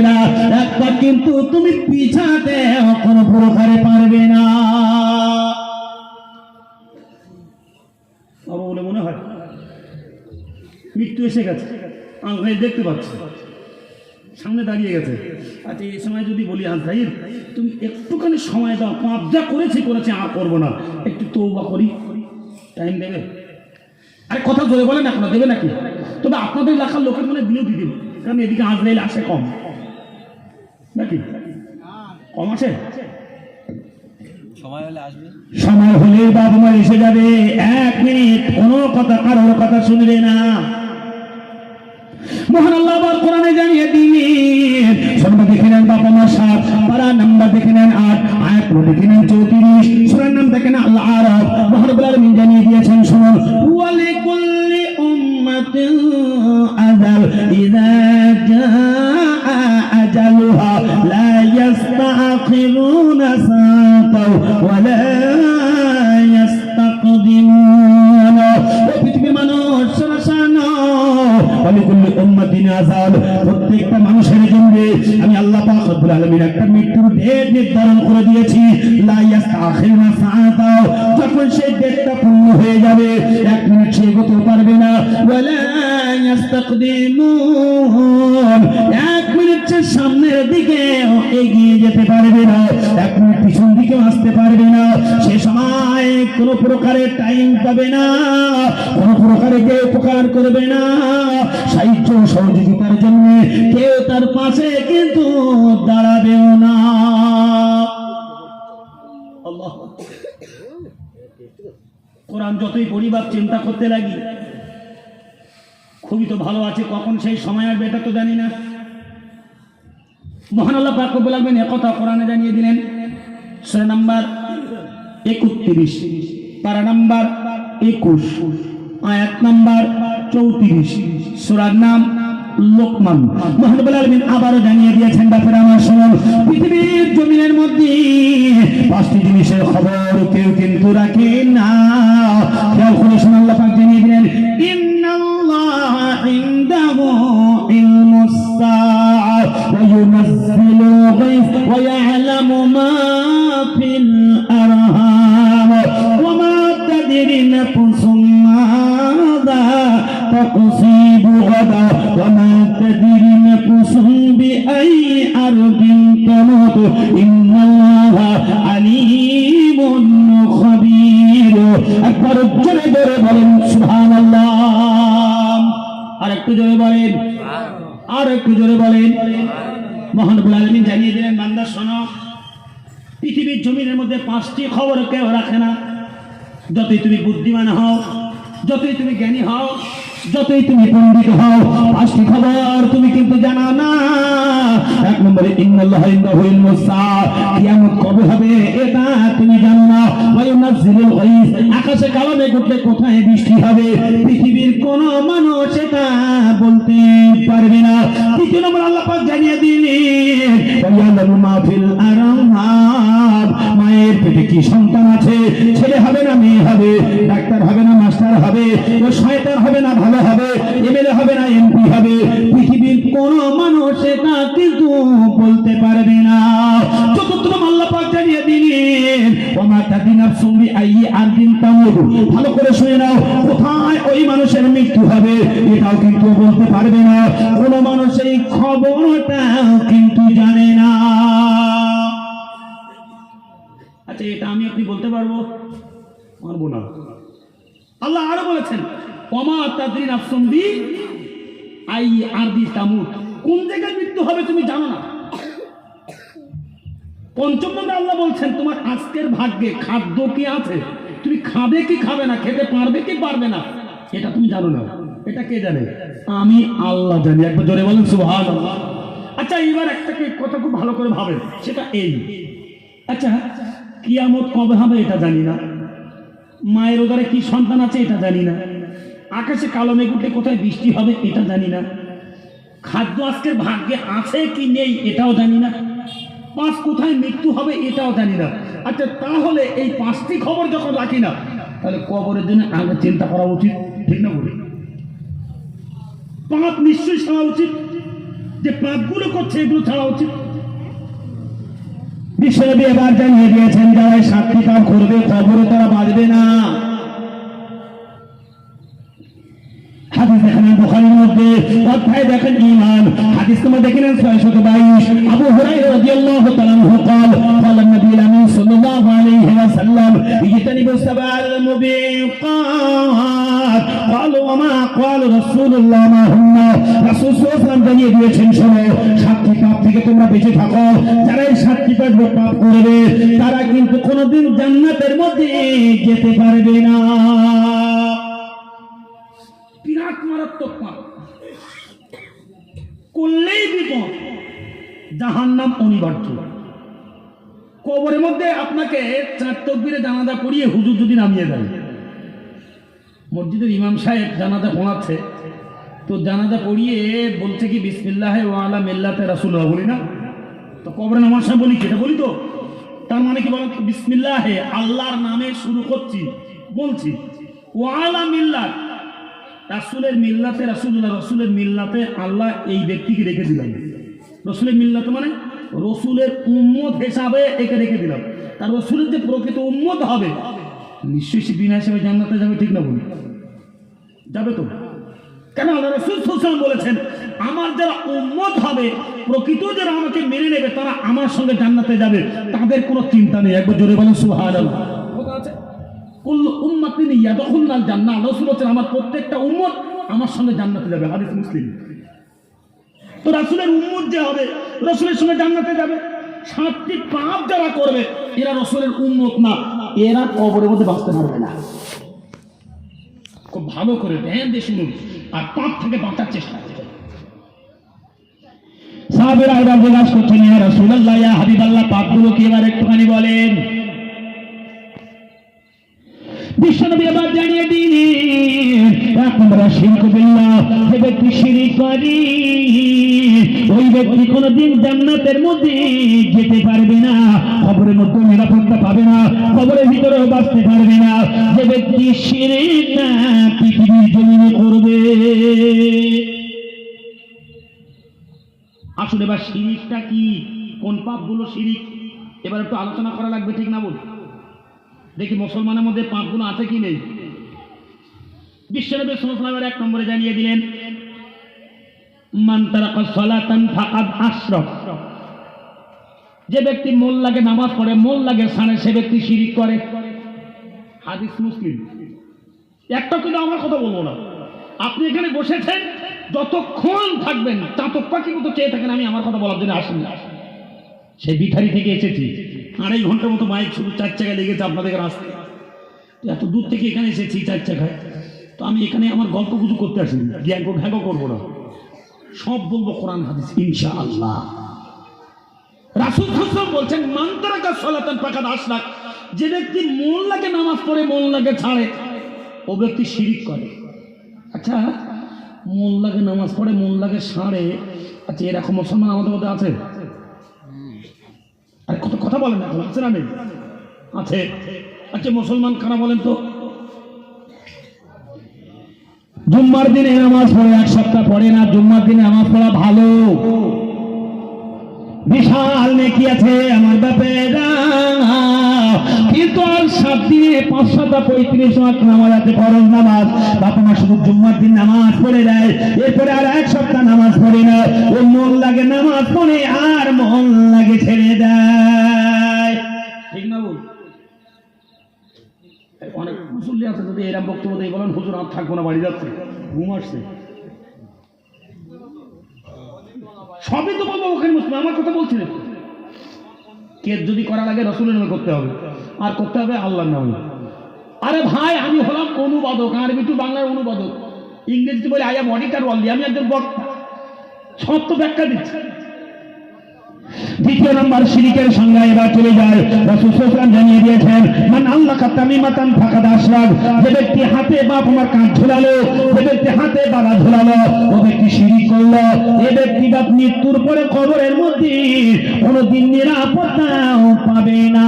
না, এক পা কিন্তু তুমি পিছাতে কোনো প্রকারে পারবে না। বলে মনে হয় মৃত্যু এসে গেছে, আঙ্গুল দেখতে পাচ্ছি সামনে দাঁড়িয়ে গেছে। আচ্ছা এই সময় যদি বলি আজরাইল তুমি একটুখানি সময় দাও, পাপ যা করেছি আর করবো না, একটু তওবা করি, টাইম দেবে? আরে কথা জোরে বলেন, এখনো দেবে নাকি? তবে আপনাদের এলাকার লোকের মনে দিলেও দিয়ে দেবে, কারণ এদিকে আজরাইল আসে কম নাকি? কম আসে? সময় হলে বাবা মা এসে যাবে, 1 মিনিট কোনো কথা কারোর কথা শুনবে না। মহান আল্লাহ আবার কোরআনে জানিয়ে দিলেন, সূরা দেখে নেন বাবা মা 7, পারা নাম্বার দেখে নেন 8, আয়াত দেখে নেন 34, সূরার নাম দেখে নেন আল আরাফ। মহান রব্বুল আলামিন জানিয়ে দিয়েছেন, শুনুন, ওয়ালিকুল্লি উম্মাতিন আজাল ইযা জাআ আজালুহা লা ইস্তাখিরুনা সাআতাও ওয়া লা ইস্তাকদিমুন। পৃথিবীর মানুষ শোনো, ওয়ালিকুল্লি উম্মাতিন আজাল, প্রত্যেকটা মানুষের জন্য আমি আল্লাহ পাক রব্বুল আলামিন একটা মৃত্যুর ডেট নির্ধারণ করে দিয়েছি। লা ইস্তাখিরুনা সাআতাও, যখন সেই ডেটটা পূর্ণ হয়ে যাবে 1 মিনিট সে এগোতে পারবে না। ওয়া লা ইস্তাকদিমুন, 1 মিনিট সে সামনের দিকে এগিয়ে যেতে পারবে না, 1 মিনিট পিছন দিকে আসতে পারবে না। সে সময় কোনো প্রকারের টাইম পাবে না, কোনো প্রকারে কেউ উপকার করবে না, সাহায্য সহযোগিতার জন্য কেউ তার পাশে কিন্তু দাঁড়াবেও না। আল্লাহ, কোরআন যতই পরিবার চিন্তা করতে লাগি, খুবই তো ভালো আছে, কখন সেই সময় আসবে এটা তো জানি না। মহান আল্লাহ পাক রব্বুল আলামিন একথা কোরআনে জানিয়ে দিলেন, সূরা নাম্বার 31, পারা নাম্বার 21, আয়াত নাম্বার 34, সূরার নাম লোকমান। মহান রব্বুল আলামিন আবারও জানিয়ে দিয়েছেন, বাপেরা আমার শুনুন, পৃথিবীর জমিনের মধ্যে 5টি জিনিসের খবর কেউ কিন্তু রাখে না। খেয়াল করে শুনুন, আল্লাহ পাক জানিয়ে দিলেন, ইন্নাল্লাহা ইনদাহু ইলমুস সাআ ওয়া ইউনাজ্জিলুল গায়থ ওয়া ইয়ালামু মা ফিল আরহাম ওয়া মা তাদরি নাফসুম মাযা তাকসিবু গাদা ওয়া মা তাদরি নাফসুম বিআইয়ি আরদিন তামুত ইন্নাল্লাহা আলীমুন খাবীর। একবার জোরে জোরে বলেন সুবহানাল্লাহ, আর একটু জোরে বলেন, আর একটু জোরে বলেন। মহান রব্বুল আলামিন জানিয়ে দিলেন, বান্দা শোনো, পৃথিবীর জমিনের মধ্যে 5টি খবর কেউ রাখে না। যতই তুমি বুদ্ধিমান হও, যতই তুমি জ্ঞানী হও, যতই তুমি পণ্ডিত হও, 5টি খবর তুমি কিন্তু জানো না। 1 নম্বরে ইন্নাল্লাহা ইনদাহু ইলমুস সাআ, কিয়ামত কবে হবে এটা তুমি জানো না। ওয়া ইউনাজ্জিলুল গায়থ, আকাশে কালো মেঘ উঠলে কোথায় বৃষ্টি হবে পৃথিবীর কোন মানুষ এটা বলতে পারবে না। 3 নম্বর আল্লাহ পাক জানিয়ে দিলেন, ওয়া ইয়ালামু মা ফিল আরহাম, মায়ের পেটে কি সন্তান আছে, ছেলে হবে না মেয়ে হবে, ডাক্তার হবে না মাস্টার হবে, ও শয়তান হবে না ভালো হবে, এমএলএ হবে না এমপি হবে, পৃথিবীর কোন মানুষ এটা কিন্তু বলতে পারবে না। চতুর্থ আল্লাহ পাক জানিয়ে দিলেন, ওয়া মা তাদরি নাফসুম বিআইয়ি আরদিন তামুত, ভালো করে শুনে নাও, কোথায় ওই মানুষের মৃত্যু হবে এটাও কিন্তু বলতে পারবে না, কোন মানুষ এই খবরটা কিন্তু জানে না। আচ্ছা এটা আমি আপনি বলতে পারবো? পারবো না। আল্লাহ আরো বলেছেন, ওয়া মা তাদরি নাফসুম বিআইয়ি আরদিন তামুত, কোন জায়গায় মৃত্যু হবে তুমি জানো না। 5 নম্বরে আল্লাহ বলছেন, তোমার আজকের ভাগ্যে খাদ্য কি আছে, তুমি খাবে কি খাবে না, খেতে পারবে কি পারবে না, এটা তুমি জানো না। এটা কে জানে? আমি আল্লাহ জানি। একবার জোরে বলেন সুবহানাল্লাহ। আচ্ছা এবার একটা কথা খুব ভালো করে ভাবেন, সেটা এই, আচ্ছা কিয়ামত কবে হবে এটা জানি না, মায়ের উদরে কি সন্তান আছে এটা জানি না, আকাশে কালো মেঘ উঠলে কোথায় বৃষ্টি হবে এটা জানি না, খাদ্য আজকের ভাগ্যে আছে কি নেই এটাও জানি না, 5 কোথায় মৃত্যু হবে এটাও জানি না। আচ্ছা তাহলে এই 5টি খবর যখন রাখি না, তাহলে কবরের জন্য আগে চিন্তা করা উচিত, ঠিক না বলি? 5 নিশ্চয়ই শোনা উচিত। যে পাপগুলো করছে এগুলো ছাড়া উচিত। বিশ্বনবী এবার জানিয়ে দিয়েছেন যারা সাক্ষী পাপ করবে কবরে তারা বাঁচবে না। হাদিস দেখেন বুখারীর মধ্যে অধ্যায় দেখেন ঈমান, হাদিস নম্বর দেখেন 622। আবু হুরায়রা রাদিয়াল্লাহু তাআলা আনহু قال قال النبي الامين صلى الله عليه وسلم اجتنبوا السبع الموبقات قالوا وما قال رسول الله ما هن। রাসূল সাল্লাল্লাহু আলাইহি ওয়াসাল্লাম জানিয়ে দিয়েছেন শোনো, সাক্ষী পাপ থেকে তোমরা বেঁচে থাকো। যারা এই সাক্ষী পাপ করবে তারা কিন্তু কোনোদিন জান্নাতের মধ্যে যেতে পারবে না। বিরাট মারাত্মক পাপ করলেই বিপদ, জাহান্নাম অনিবার্য। কবরের মধ্যে আপনাকে 4 তাকবীরে জানাজা পড়িয়ে হুজুর যদি নামিয়ে দেন, মসজিদের ইমাম সাহেব জানাজা পড়াচ্ছে, তো জানাজা পড়িয়ে বলছে কি বিসমিল্লাহ ওয়া আলা মিল্লাতে রাসূলুল্লাহ বলি না, তো কবরে নামার সময় বলি কেটে বলি তো, তার মানে কি বলেন, বিসমিল্লাহ আল্লাহর নামে শুরু করছি বলছি, ওয়া আলা মিল্লাত রাসূলের মিল্লাতে রাসূলুল্লাহ, রাসূলের মিল্লাতে আল্লাহ এই ব্যক্তিকে রেখে দিলাম। রাসূলের মিল্লাতে মানে রাসূলের উম্মত হিসাবে একে রেখে দিলাম। তার রাসূলের যে প্রকৃত উম্মত হবে নিশ্চয়ই সে বিনা হিসাবে জান্নাতে যাবে, ঠিক না বলি? যাবে তো, কেন আল্লাহ রাসূল সাল্লাল্লাহু আলাইহি ওয়াসাল্লাম বলেছেন আমার যারা উম্মত হবে প্রকৃত যারা আমাকে মেনে নেবে তারা আমার সঙ্গে জান্নাতে যাবে, তাদের কোনো চিন্তা নেই। একবার জোরে বলেন সুবহানাল্লাহ। কথা আছে কুল্লু উম্মাতিন ইয়াদখুলুল জান্নাহ, রাসূল বলেন আমার প্রত্যেকটা উম্মত আমার সঙ্গে জান্নাতে যাবে, হাদিস মুসলিম। তো রাসূলের উম্মত যে হবে রাসূলের সঙ্গে জান্নাতে যাবে। 7টি পাপ যারা করবে এরা রাসূলের উম্মত না, এরা কবরের মধ্যে বাঁচতে পারবে না। খুব ভালো করে ধ্যান দিয়ে শুনুন আর পাপ থেকে বাঁচার চেষ্টা করুন। সাহাবীরা এবার জিজ্ঞাসা করছেন ইয়া রাসূলুল্লাহ ইয়া হাবিবাল্লাহ পাপগুলো কি এবার একটুখানি বলেন। বিশ্বনবী এবার জানিয়ে দিলেন এক নম্বর শিরক বিল্লাহ, যে ব্যক্তি শিরক করে ওই ব্যক্তি কোনোদিন জান্নাতের মধ্যে যেতে পারবে না, কবরের মধ্যে নিরাপত্তা পাবে না, কবরের ভিতরেও বাঁচতে পারবে না। যে ব্যক্তি শিরক না পৃথিবীর জমিনে করবে। আসলে এবার শিরকটা কি, কোন পাপগুলো শিরক, এবার একটু আলোচনা করা লাগবে, ঠিক না বল? দেখি মুসলমানের মধ্যে পাপগুলো আছে কি নেই। বিশ্বনবী সাল্লাল্লাহু আলাইহি ওয়াসাল্লাম 1 নম্বরে জানিয়ে দিলেন মান তারাকা সালাতান ফাকাদ আশরাক, যে ব্যক্তি মোল্লাকে নামাজ পড়ে মোল্লাকে ছাড়ে সে ব্যক্তি শিরক করে, হাদিস মুসলিম। একটা কিন্তু আমার কথা বলবো না, আপনি এখানে বসেছেন যতক্ষণ থাকবেন চাতক পাখির মতো চেয়ে থাকেন আমি আমার কথা বলার জন্য আসেন না। সেই বিখারি থেকে এসেছি, 2.5 ঘন্টার মতো বাইক শুধু 4 চাকায় লেগেছে আপনাদের রাস্তায়, এত দূর থেকে এখানে এসেছি 4 চাকায়। তো আমি এখানে আমার গল্প কিছু করতে আসিনি, ঘ্যাঙ্গো করবো না, সব বলবো কোরআন হাদিস ইনশাআল্লাহ। রাসূল সাল্লাল্লাহু আলাইহি ওয়াসাল্লাম বলছেন মান তারাকা সালাতান ফাকাদ আশরাক, যে ব্যক্তি মোল্লাকে নামাজ পড়ে মোল্লাকে ছাড়ে ও ব্যক্তি শিরক করে। আচ্ছা, মোল্লাকে নামাজ পড়ে মোল্লাকে ছাড়ে, আচ্ছা এরকম মুসলমান আমাদের মধ্যে আছে? আর কত কথা বলেন এখন, আছে না নেই? আছে। আচ্ছা মুসলমান কারা বলেন তো? জুম্মার দিনে নামাজ পড়ে 1 সপ্তাহ পড়ে না, জুম্মার দিনে নামাজ পড়া ভালো, বিশাল নেকি আছে আমার বাপেরা, কিন্তু আর 7 দিনে 535 ওয়াক্ত নামাজ আছে, ফরজ নামাজ। বাপ মা শুধু জুম্মার দিন নামাজ পড়ে দেয়, এরপরে আর 1 সপ্তাহ নামাজ পড়ে না, ও মন লাগে নামাজ পড়ে আর মন লাগে ছেড়ে দেয়, ঠিক না বল? অনেক মুসল্লি আছে যদি এরকম বক্তব্য দিয়ে বলেন হুজুর আর থাকবো না, বাড়ি যাচ্ছে, ঘুম আসছে, সবই তো বলবো ওখানে মুসলিম, আমার কথা বলছি না। কে যদি করা লাগে রাসূলের নামে করতে হবে, আর করতে হবে আল্লাহর নামে। আরে ভাই আমি হলাম অনুবাদক, আরবি টু বাংলার অনুবাদক, ইংরেজিতে বলে আই এম অডিটর অনলি, আমি একজন বক্তা, সব তো ব্যাখ্যা দিচ্ছি। দ্বিতীয় নম্বর শিরকের সংজ্ঞা এবার চলে যায়। রাসূল সাল্লাল্লাহু আলাইহি ওয়াসাল্লাম জানিয়ে দিয়েছেন মান আল্লাকা তামিমাতান ফাকাদ আশরাক, যে ব্যক্তি হাতে বাপ আমার কাঁধ ঝুলালো, যে ব্যক্তি হাতে বালা ঝুলালো ও ব্যক্তি শিরক করলো। এই ব্যক্তি বাপ মৃত্যুর পরে কবরের মধ্যে কোনোদিন নিরাপত্তাও পাবে না।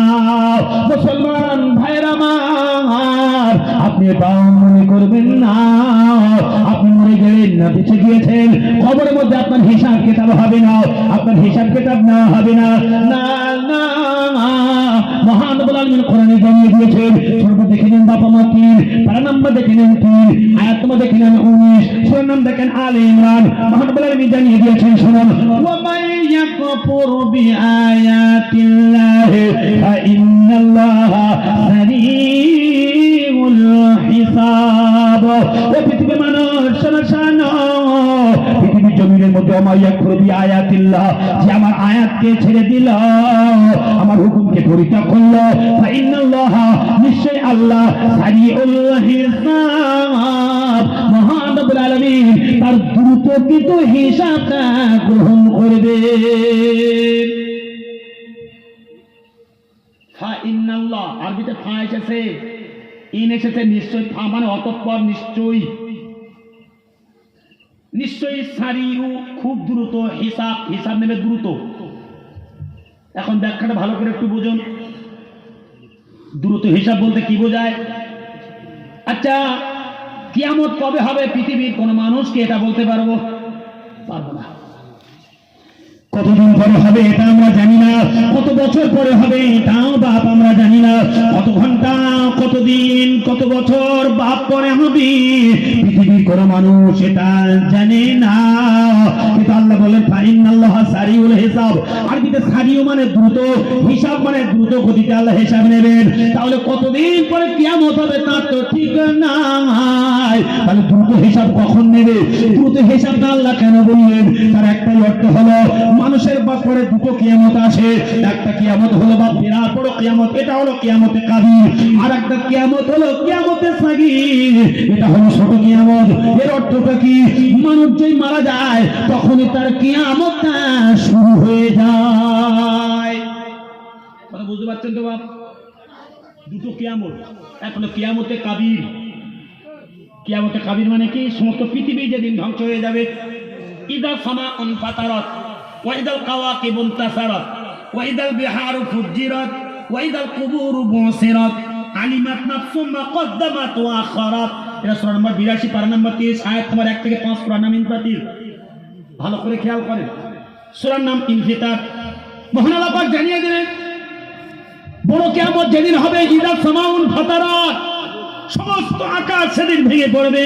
মুসলমান ভাইরা আমার, আপনি এটা মনে করবেন না আপনি মরে গেলেন না বেঁচে গিয়েছেন, কবরের মধ্যে আপনার হিসাব কিতাব হবে না, আপনার হিসাব কিতাব নেওয়া হবে না। না না, মহান রব্বুল আলামিন কোরআনে জানিয়ে দিয়েছেন, সর্ব দেখে নেন বাবা মা 3, পারা নাম্বার দেখে নেন 3, আয়াত নম্বর দেখে নেন 19, সূরা নাম দেখেন আলে ইমরান। মহান রব্বুল আলামিন জানিয়ে দিয়েছেন, শুনুন, ওয়া মান ইয়াকফুর বিআয়াতিল্লাহি ফা ইন্নাল্লাহা সারিউল হিসাব। ও পৃথিবীর মানুষ শোনো, পৃথিবীর জমিনের মধ্যে ওয়া মান ইয়াকফুর বিআয়াতিল্লাহ, যে আমার আয়াতকে ছেড়ে দিল, আমার হুকুমকে পরিত্যাগ করলো, ফা ইন্নাল্লাহা, নিশ্চয় আল্লাহ, সারিউল হিসাব, মহান রব্বুল আলামিন তার দ্রুতকৃত হিসাবটা গ্রহণ করবে। ফা ইন্নাল্লাহ, আরবিতে ফা এসেছে, ইন এসেছে, নিশ্চয়, ফা মানে অতঃপর, নিশ্চয়ই, নিশ্চয়ই, সারিউ খুব দ্রুত, হিসাব, হিসাব নেবে দ্রুত। এখন ব্যাখ্যাটা ভালো করে একটু বুঝুন, দ্রুত হিসাব বলতে কি বোঝায়? আচ্ছা, কিয়ামত কবে হবে পৃথিবীর কোন মানুষকে এটা বলতে পারবো না। কতদিন পরে হবে এটা আমরা জানি না, কত বছর পরে হবে এটাও বাপ আমরা জানি না, কত ঘন্টা, কত দিন, কত বছর বাপ পরে হবে পৃথিবীর কোন মানুষ এটা জানে না। কিন্তু আল্লাহ বলেন ফা ইন্নাল্লাহা সারিউল হিসাব, আরবিতে সারিউ মানে দ্রুত, হিসাব মানে দ্রুত গতিতে আল্লাহ হিসাব নেবেন। তাহলে কতদিন পরে কিয়ামত হবে তার তো ঠিক নাই, তাহলে দ্রুত হিসাব কখন নেবে? দ্রুত হিসাবটা আল্লাহ কেন বললেন? তার একটাই অর্থ হলো, মানুষের ব্যাপারে দুটো কিয়ামত আসে, একটা কিয়ামত হলো বা বিরাট বড় কিয়ামত, এটা হলো কিয়ামতে কাবির, আর একটা কিয়ামত হলো কিয়ামতে সাগীর, এটা হলো ছোট কিয়ামত। এর অর্থটা কি? মানুষ যেই মারা যায় তখনই তার কিয়ামতটা শুরু হয়ে যায়। কথা বুঝতে পারছেন তো বাপ? দুটো কিয়ামত, একটা হলো কিয়ামতে কাবির। কিয়ামতে কাবির মানে কি? সমস্ত পৃথিবী যেদিন ধ্বংস হয়ে যাবে, ইদা সামাউন ফাতারাত ওয়া ইদাল কাওয়াকিবু ইনতাসারাত ওয়া ইদাল বিহারু ফুজ্জিরাত ওয়া ইদাল কুবুরু বুসিরাত আলিমাত নাফসুম মা কদ্দামাত ওয়া আখারাত। এটা সূরা নম্বর 82, পারা নম্বর 30, আয়াত নম্বর 1 থেকে 5, সূরা নাম ইনফিতার। ভালো করে খেয়াল করেন, সূরার নাম ইনফিতার। মহান আল্লাহ পাক জানিয়ে দিলেন, বড় কিয়ামত যেদিন হবে, ইদা সামাউন ফাতারাত, সমস্ত আকাশ সেদিন ভেঙে পড়বে,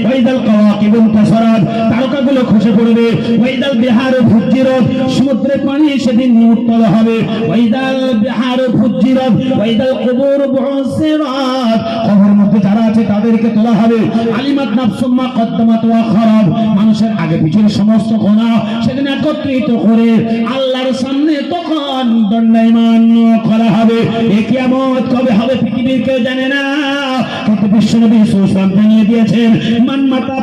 ওয়াইদাল কাওয়াকিবু ইনতাসারাত, তারকাগুলো খসে পড়বে, ওয়াইদাল বিহারু ফুজ্জিরাত, সমুদ্রের পানি সেদিন উত্তাল হবে, ওয়াইদাল বিহারু ফুজ্জিরাত ওয়াইদাল কুবুরু বুসিরাত, কবরের মধ্যে যারা আছে তাদেরকে তোলা হবে, আলিমাত নাফসুম মা কদ্দামাত ওয়া আখারাত, মানুষের আগে পিছনে সমস্ত গুনাহ সেদিন একত্রিত করে আল্লাহর সামনে তখন দণ্ডায়মান করা হবে। এই কিয়ামত কবে হবে পৃথিবীর কেউ জানে না, কিন্তু বিশ্বনবী সাল্লাল্লাহু আলাইহি ওয়াসাল্লাম জানিয়ে দিয়েছেন, মান মাতা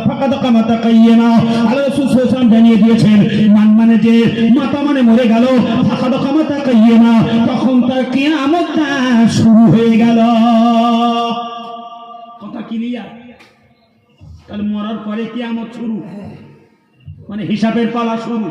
ফাকাদ কামাতা কাইয়ানা। আল্লাহ রাসূল সাল্লাল্লাহু আলাইহি ওয়াসাল্লাম জানিয়ে দিয়েছেন, মান মানে যে, মাতা মানে মরে গেল, ফাকাদ কামাতা কাইয়ানা, তখন তার কিয়ামতটা শুরু হয়ে গেল। কথা ক্লিয়ার? তাহলে মরার পরে কিয়ামত শুরু, মানে হিসাবের পালা শুরু।